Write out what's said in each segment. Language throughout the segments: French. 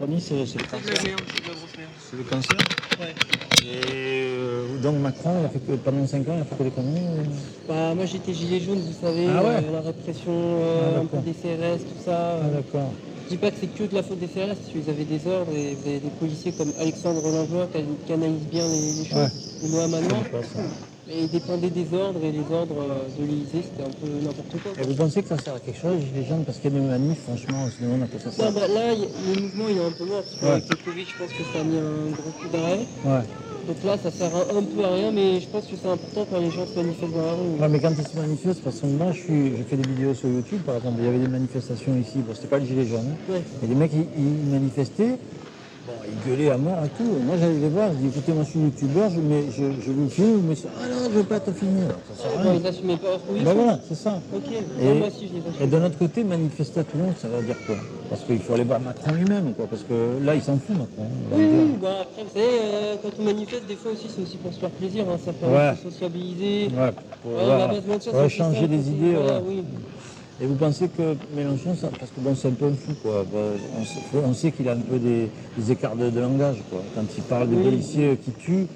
Pony, c'est le C'est de cancer. la merde, c'est de la grosse merde. C'est le cancer. Ouais. Et donc Macron, il a fait que, pendant 5 ans, il a fait que des conneries. Bah, moi j'étais gilet jaune, vous savez, Ah ouais. la répression, Ah, un peu d'accord. des CRS, tout ça. Ah d'accord. Je dis pas que c'est que de la faute des CRS, parce qu'ils avaient des ordres et vous avez des policiers comme Alexandre Langlois qui analysent bien les choses, Ouais. ou Noah Je Manoir. connais pas ça. Et ils dépendaient des ordres et les ordres de l'Élysée, c'était un peu n'importe quoi. Et vous pensez que ça sert à quelque chose, les gilets jaunes, parce qu'il y a des manifs, franchement, on se demande à quoi ça sert. Non, bah, là, le mouvement il est un peu mort, parce qu'avec le Covid, je pense que ça a mis un gros coup d'arrêt. Ouais. Donc là, ça sert un peu à rien, mais je pense que c'est important quand les gens se manifestent dans la rue. Ouais, mais quand ils se manifestent, parce que moi, je fais des vidéos sur YouTube, par exemple, il y avait des manifestations ici, bon, c'était pas le gilet jaune, hein. Ouais. Et les mecs, ils manifestaient, bon, ils gueulaient à mort et tout. Moi, j'allais les voir, je dis, écoutez, moi, je suis youtubeur, je vous filme, mais ah non, je veux pas te filmer. Alors, ça sert à Bon, rien. ils assumaient pas. Oui, Ben voilà, c'est ça. ok. Et, Non, moi aussi, je les assume. et de notre côté, manifester à Toulon, ça veut dire quoi? Parce qu'il faut aller voir Macron lui-même, quoi, parce que là, il s'en fout, Macron. Il va Oui, me dire. oui, bah après, vous savez, quand on manifeste, des fois aussi, c'est aussi pour se faire plaisir, hein. Ça permet Ouais. de se sociabiliser. Ouais, pour Ouais, on va pas se mentir, pour c'est échanger plus des simple, idées. voilà, Ouais. oui. Et vous pensez que Mélenchon, ça, parce que bon, c'est un peu un fou, quoi. On sait qu'il a un peu des écarts de langage, quoi. Quand il parle des Oui. policiers qui tuent,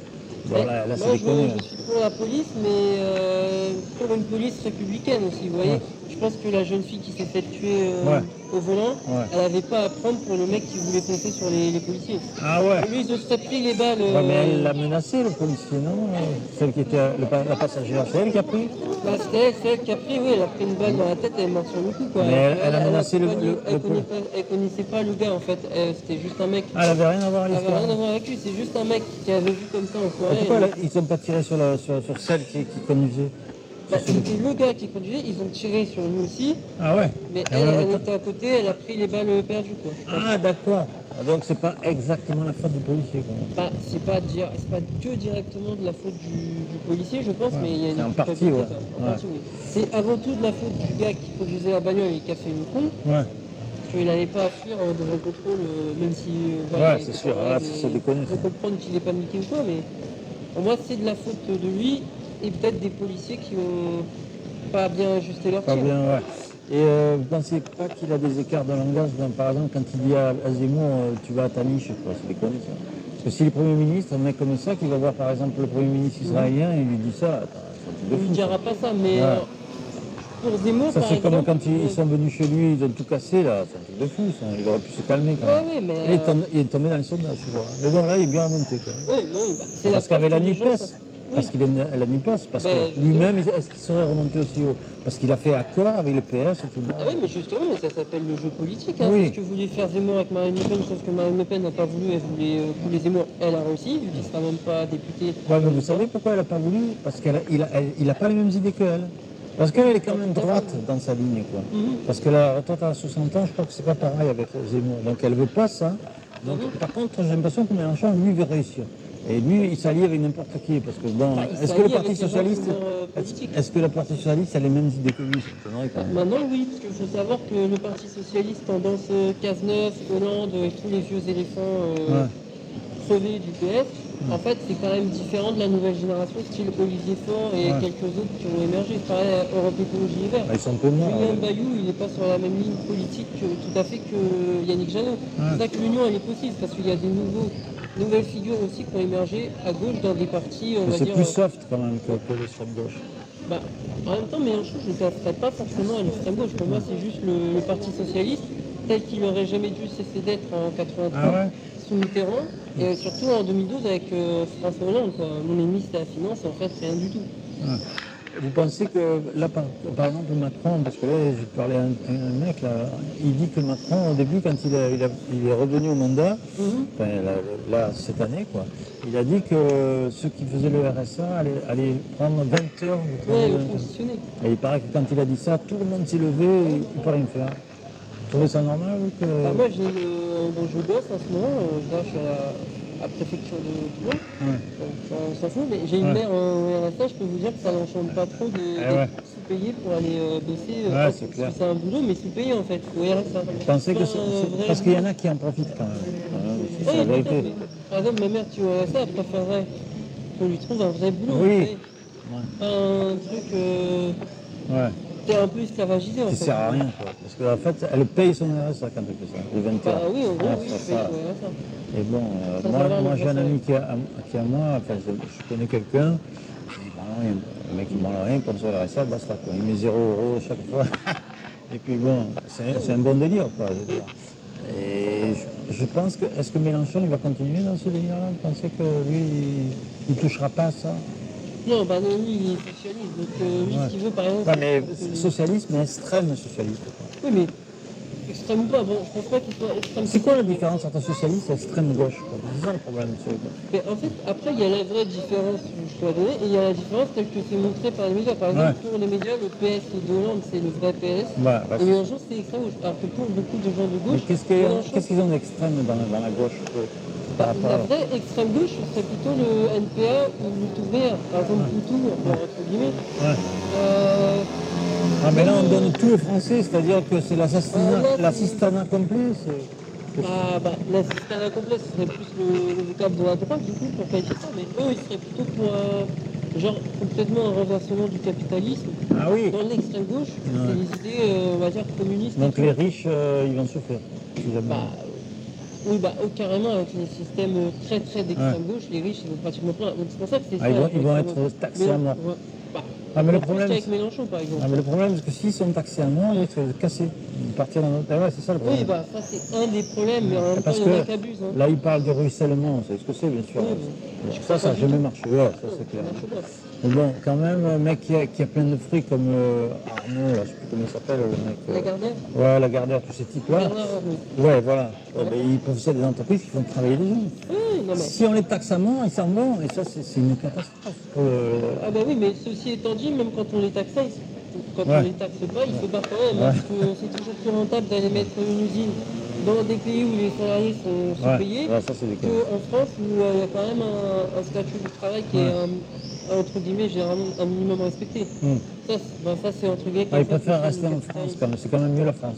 bon, Mais là c'est moi, déconné. je suis pour la police, mais pour une police républicaine aussi, vous voyez. Ouais. Je pense que la jeune fille qui s'est fait tuer Ouais. au volant, Ouais. elle n'avait pas à prendre pour le mec qui voulait foncer sur les policiers. Ah ouais. Et lui, ils se seraient pris les balles. Ouais, mais elle l'a menacé, le policier, non? Celle qui était la passagère, c'est elle qui a pris? Bah, c'est elle qui a pris, oui, elle a pris une balle dans la tête, elle est morte sur le coup, quoi. Mais elle a menacé elle, le elle connaissait pas le gars, en fait. C'était juste un mec. Ah, elle avait rien à voir à Elle avait l'histoire. rien à voir avec lui, c'est juste un mec qui avait vu comme ça en Et soirée. pourquoi ils n'ont pas tiré sur celle qui conduisait? Bah, c'était le gars qui conduisait, ils ont tiré sur lui aussi, Ah ouais. mais Et elle était à côté, elle a pris les balles perdues, quoi. Ah d'accord. Donc c'est pas exactement la faute du policier, quoi. Bah, c'est pas que directement de la faute du policier, je pense, Ouais. mais il y a une C'est en partie, culpabilité, ouais. en partie, oui. C'est avant tout de la faute du gars qui conduisait la bagnole et qui a fait une con, Ouais. parce qu'il n'allait pas fuir devant le contrôle, même si... Ouais, c'est sûr, là, c'est déconné, Je peux ça. comprendre qu'il est paniqué ou quoi, mais pour moi, c'est de la faute de lui et peut-être des policiers qui ont pas bien ajusté leur Pas tir. bien, ouais. Et vous pensez pas qu'il a des écarts de langage, par exemple, quand il dit à Zemmour, tu vas à ta niche, quoi, c'est déconné, ça. Parce que s'il est Premier ministre, un mec comme ça, qui va voir par exemple le Premier ministre israélien, il lui dit ça, attends, c'est un truc de Il fou, ne dira ça. pas ça, mais Ouais. pour Zemmour, Ça, par c'est comme exemple... quand ils sont venus chez lui, ils ont tout cassé, là, c'est un truc de fou, ça. Il aurait pu se calmer, quand même. Ouais, mais... Il est tombé dans les sondages, tu vois. Mais bon, là, il est bien remonté, quoi. Oui, non, bah, c'est Parce qu'avec la preuve que les gens NUPES, savent. parce qu'il aime la NUPES, parce Ben, que lui-même, est-ce qu'il serait remonté aussi haut? Parce qu'il a fait accord avec le PS et tout le monde. Ah oui, mais justement, mais ça s'appelle le jeu politique. Hein. Oui. C'est ce que voulait faire Zemmour avec Marine Le Pen, sauf que Marine Le Pen n'a pas voulu, elle voulait couler Zemmour. Elle a réussi, vu qu'il ne sera même pas député. Ouais, mais vous savez pourquoi elle n'a pas voulu? Parce qu'il n'a pas les mêmes idées qu'elle. Parce qu'elle est quand même droite dans sa ligne, quoi. Parce que la retraite à 60 ans, je crois que c'est pas pareil avec Zemmour. Donc elle veut pas ça. Donc, par contre, j'ai l'impression que Mélenchon, lui, veut réussir. Et lui, il s'allie avec n'importe qui. Parce que bon, Bah, il est-ce que le s'allie Parti avec les gens Socialiste, qui sont, politiques. est-ce que le Parti Socialiste a les mêmes idées que lui? C'est une connerie, quand même. Maintenant, oui, parce qu'il faut savoir que le Parti Socialiste, tendance Cazeneuve, Hollande et tous les vieux éléphants Ouais. crevés du PS, en fait, c'est quand même différent de la nouvelle génération, style Olivier Faure et Ouais. quelques autres qui ont émergé. Pareil, Europe Écologie Les Verts. Bah, ils sont un peu morts. Julien Bayou, il n'est pas sur la même ligne politique tout à fait que Yannick Jadot. C'est ça que l'union, elle est possible, parce qu'il y a des nouvelles figures aussi qui ont émergé à gauche dans des partis, on Mais va c'est dire... plus soft quand même que l'extrême gauche. Bah, en même temps, Mélenchon, je ne le classerais pas forcément à l'extrême gauche. Pour moi, c'est juste le Parti Socialiste, tel qu'il n'aurait jamais dû cesser d'être en 83 Ah ouais? sous Mitterrand, et surtout en 2012 avec François Hollande. Quoi. Mon ennemi, c'était la finance, et en fait, rien du tout. Ouais. Vous pensez que là, par exemple, Macron, parce que là, j'ai parlé à un mec, là, il dit que Macron, au début, quand il est revenu au mandat, enfin, là, cette année, quoi, il a dit que ceux qui faisaient le RSA allaient prendre 20 heures de travail. Ouais, le conditionné. Et il paraît que quand il a dit ça, tout le monde s'est levé et il ne peut rien faire. Vous trouvez ça normal ou que... Bah, moi, donc, je bosse en ce moment, là, je suis à la préfecture de Toulon, Ouais. donc on s'en fout, mais j'ai une mère en RSA, je peux vous dire que ça n'enchante pas trop d'être sous-payé pour aller bosser, Ouais, c'est clair. c'est un boulot, mais sous-payé en fait, au RSA. Vous pensez que C'est un vrai parce qu'il y en boulot. a qui en profitent quand même. C'est Oui, la peut-être, vérité. mais, par exemple, ma mère qui est au RSA, elle préférerait qu'on lui trouve un vrai boulot, Oui. vous savez. Pas un truc... Ouais. t'es un peu esclavagisé en qui fait. sert à rien, quoi. Parce qu'en fait, elle paye son RSA quand elle fait ça, les 20 Bah heures. oui, en gros, Ah, oui, ça, je fais ça. ça. Et bon, Ça va avoir moi le j'ai un bon ami qui est à moi, enfin, je connais quelqu'un, et bon, le mec il ne rien, comme ça le RSA, basta, quoi. Il met 0 € chaque fois. Et puis bon, c'est un bon délire, quoi, je veux dire. Et je pense que, est-ce que Mélenchon il va continuer dans ce délire-là? Vous pensez que lui, il ne touchera pas à ça? Non, bah non, lui, il est socialiste. Donc, lui, Ouais. ce qu'il veut, par exemple, Ouais, mais c'est que socialisme, mais extrême socialiste, quoi. oui, mais extrême ou pas, bon, je pense pas qu'il soit extrême. C'est quoi la socialiste, mais- différence entre socialiste et extrême gauche, quoi? C'est ça le problème, monsieur. Mais en fait, après, il y a la vraie différence que je dois donner, et il y a la différence telle que c'est montré par les médias. Par exemple, Ouais. pour les médias, le PS de Hollande, c'est le vrai PS, Ouais, bah, et Mélenchon, c'est extrême gauche. Alors que pour beaucoup de gens de mais gauche, Mélenchon, qu'est-ce qu'ils ont d'extrême dans la gauche par rapport la à... vraie extrême gauche, ce serait plutôt le NPA ou le tout vert. Par exemple, Poutou, entre guillemets. Ouais. Euh, Ah, mais là, on donne tout aux Français, c'est-à-dire que c'est là, l'assistanat complet. l'assistant complet, ce serait plus le vocable de la droite, du coup, pour qualifier ça, mais eux, ils seraient plutôt pour, genre, complètement un renversement du capitalisme. Ah oui. Dans l'extrême gauche, c'est les idées, on va dire, communistes. Donc et les tout. riches, ils vont souffrir. Si jamais. Bah, oui, bah, carrément, avec les systèmes très, très d'extrême gauche, les riches, ils vont pratiquement plein. Donc c'est pour ça que c'est Ah, ils ça, vont l'extrême être gauche. taxés à mort. Ouais, bah, Ah, mais le plus problème, qu'avec Mélenchon, par exemple. Ah, mais le problème, c'est que s'ils sont taxés à mort, ils risquent de casser, de partir dans notre... Ah ouais, c'est ça le problème. Oui, bah, ça, c'est un des problèmes, mais en même temps, Parce il y en a que qui abusent. Hein. là, il parle de ruissellement, c'est ce que c'est, bien sûr. Oui, Ça n'a jamais marché, ouais, ça c'est clair. Ça marche pas. Mais bon, quand même, un mec qui a plein de fric comme Arnaud, là, je sais plus comment il s'appelle, le mec. Lagardère Ouais, Lagardère, tous ces types-là. Bernard Arnault. Ouais, voilà. Ouais, ben, ils possèdent des entreprises qui font travailler des gens. Oui, non, mais... Si on les taxe à mort, ils s'en vont, et ça, c'est une catastrophe. Ah bah oui, mais ceci étant dit, même quand on les taxe, quand Ouais. on les taxe pas, il faut pas quand même, parce que c'est toujours plus rentable d'aller mettre une usine dans des pays où les salariés sont sous-payés Ouais, ça c'est des cas. qu'en France où il y a quand même un statut du travail qui est entre guillemets généralement un minimum respecté. Ça c'est entre guillemets. Ah, ils préfèrent rester en France quand même, c'est quand même mieux la France.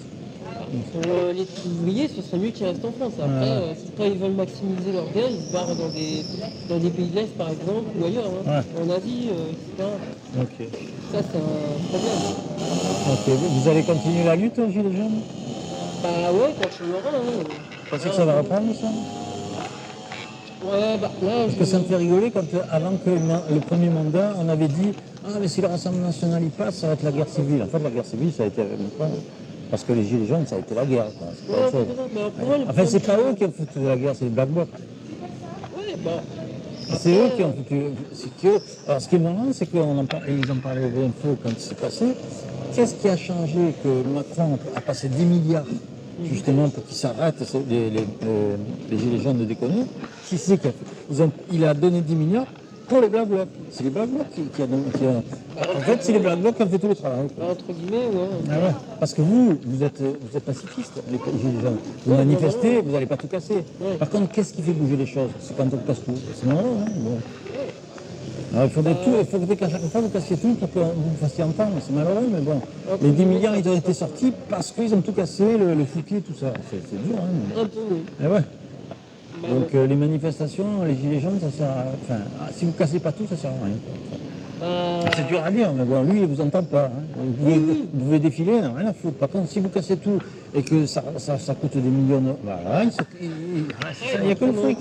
Pour les ouvriers, ce serait mieux qu'ils restent en France. Après, si quand ils veulent maximiser leur gain, ils se barrent dans des pays de l'Est, par exemple, ou ailleurs, hein. En Asie, etc. Ok. Ça, c'est un problème. Ok, vous allez continuer la lutte aux Gilets jaunes? Bah ouais, quand je me rends, hein. Vous pensez que ça va reprendre ça? Ouais, bah là, Parce que ça me fait rigoler quand avant que le premier mandat, on avait dit ah mais si le Rassemblement national y passe, ça va être la guerre civile. En fait la guerre civile ça a été avec Macron. Parce que les Gilets jaunes ça a été la guerre. Quoi. C'est pas autre chose. Enfin c'est pas eux qui ont foutu la guerre, c'est les Black Blocs. Ouais, bah. C'est eux qui ont foutu. Alors ce qui est marrant, c'est qu'ils en parlaient au VFO quand c'est passé. Qu'est-ce qui a changé que Macron a passé 10 milliards justement pour qu'ils s'arrêtent, les Gilets jaunes de déconner? Qui c'est qui a fait? Il a donné 10 milliards pour les Black Blocs. C'est les Black Blocs qui a donné. En fait, c'est les Black Blocs qui ont fait tout le travail. Bah, entre guillemets, ouais. Ah ouais. Parce que vous êtes pacifistes, les Gilets jaunes. Vous manifestez, vous n'allez pas tout casser. Par contre, qu'est-ce qui fait bouger les choses? C'est quand on casse tout. C'est marrant, hein bon. Alors, il faudrait qu'à chaque fois vous cassiez tout pour que vous vous fassiez entendre. C'est malheureux, mais bon. Les 10 milliards, ils ont été sortis parce qu'ils ont tout cassé, le foutu, tout ça. C'est dur, hein. Mais... Un peu, oui. Eh ouais. Bah, Donc les manifestations, les gilets jaunes, ça sert à... Enfin, si vous cassez pas tout, ça sert à rien. C'est dur à dire, mais bon, lui, il vous entend pas. Hein. Vous pouvez défiler, non, rien à foutre. Par contre, si vous cassez tout et que ça coûte des millions de... Voilà, il n'y a que le fric.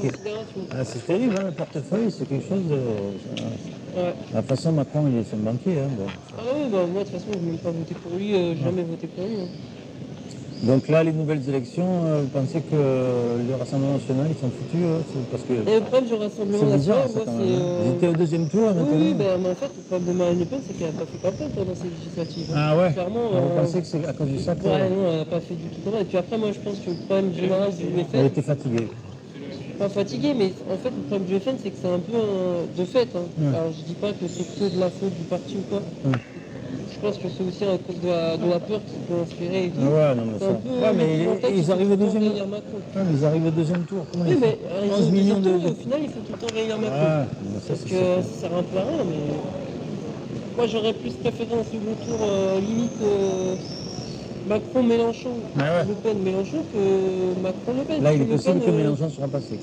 Ah, c'est terrible, hein, le portefeuille, c'est quelque chose de... Ouais. De toute façon, Macron, il est son banquier. Hein, bon. Ah oui, bah moi de toute façon, je n'ai même pas voté pour lui, jamais voté pour lui. Hein. Donc là, les nouvelles élections, vous pensez que le Rassemblement national, ils sont foutus parce que Et le problème du Rassemblement c'est bizarre, national, ça, moi, quand même. Ils c'est... étaient au deuxième tour, maintenant. Oui, mais en fait, le problème de Marine Le Pen, c'est qu'elle n'a pas fait campagne pendant ces législatives. Ah ouais. Clairement, Vous pensez que c'est à cause de ça que... ouais, non, elle n'a pas fait du tout campagne. Et puis après, moi, je pense que le problème général du Elle FN, était fatiguée. pas fatigué, mais en fait, le problème du FN, c'est que c'est un peu de fait. Hein. Alors, je dis pas que c'est que de la faute du parti ou quoi. Je pense que c'est aussi à cause de la peur qui peut inspirer et tout. Ouais, non, mais C'est ça... un peu Ouais, mais ils arrivent au deuxième... réélire Macron. Ouais, mais ils arrivent au deuxième tour. Comment Oui, ils mais font 11 millions de... au final, il faut tout le temps réélire Macron. Ouais, mais ça, Parce c'est que ça. ça sert un peu à rien, mais... Moi, j'aurais plus préféré un second tour limite Macron-Mélenchon, Ah ouais. Le Pen-Mélenchon que Macron-Le Pen. Là, il est Parce que Le possible que Pen, Mélenchon soit passé.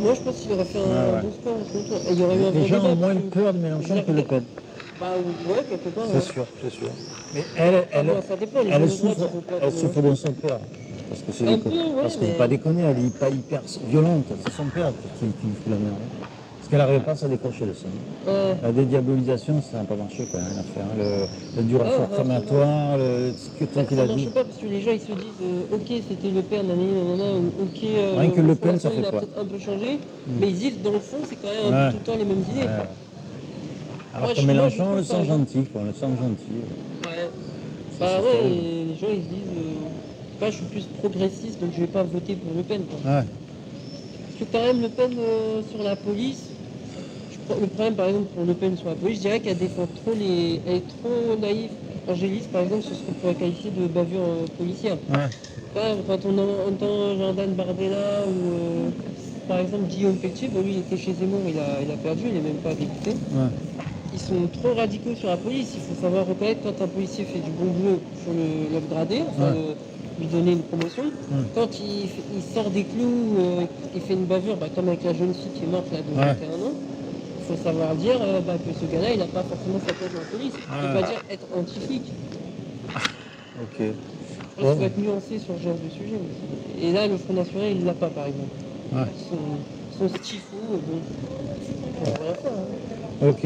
moi, je pense qu'il aurait fait un bon score au second tour. Et il y aurait eu un Les vrai gens débat, ont moins parce que- peur de Mélenchon que Le Pen. Bah ouais, quelque part. C'est sûr, c'est sûr. Mais elle, Bon, ça dépend, les elle gens de droite, souffre, ils ont pas elle de- souffre dans son père. Parce que c'est Un peu, ouais, parce qu'on ne mais- peut pas déconner, elle est pas hyper violente. C'est son père qui fout la merde. Parce qu'elle n'arrive pas à se décrocher de ça. La dédiabolisation, ça n'a pas marché quand même, rien à faire. Le dur effort crématoire, ce que Ça, qu'il ça a marche dit. pas parce que les gens ils se disent ok c'était Le Pen, nanani, nanana, ou ok Rien que Le Pen, Front ça National, fait il a quoi peut-être un peu changé, mais ils disent dans le fond c'est quand même un Ouais. peu tout le temps les mêmes idées. Ouais. Alors Moi, que je Mélenchon, on trouve le ça, sent gentil, quoi. On le sent gentil. Ouais. Ça, Bah c'est ouais, terrible. et les gens ils se disent je suis plus progressiste donc je vais pas voter pour Le Pen quoi. Ouais. Parce que quand même Le Pen sur la police, le problème par exemple pour Le Pen sur la police, je dirais qu'elle défend trop elle est trop naïve. Angéliste par exemple, c'est ce qu'on pourrait qualifier de bavure policière. Ouais. Quand on entend Jordan Bardella ou par exemple Guillaume Pelletier, bon, lui il était chez Zemmour, il a perdu, il n'est même pas député. Ouais. Ils sont trop radicaux sur la police, il faut savoir reconnaître quand un policier fait du bon boulot, il faut l'upgrader, enfin lui donner une promotion. Quand il sort des clous, il fait une bavure, comme avec la jeune fille qui est morte là de 21 ans, il faut savoir dire que ce gars-là il n'a pas forcément sa place dans la police. Il ne veut pas dire être anti-flic. Ok. Je pense qu'il faut être nuancé sur ce genre de sujet aussi. Et là, le Front National, il ne l'a pas, par exemple. Ouais. Son stifo, bon, on va rien faire. Hein. Ok.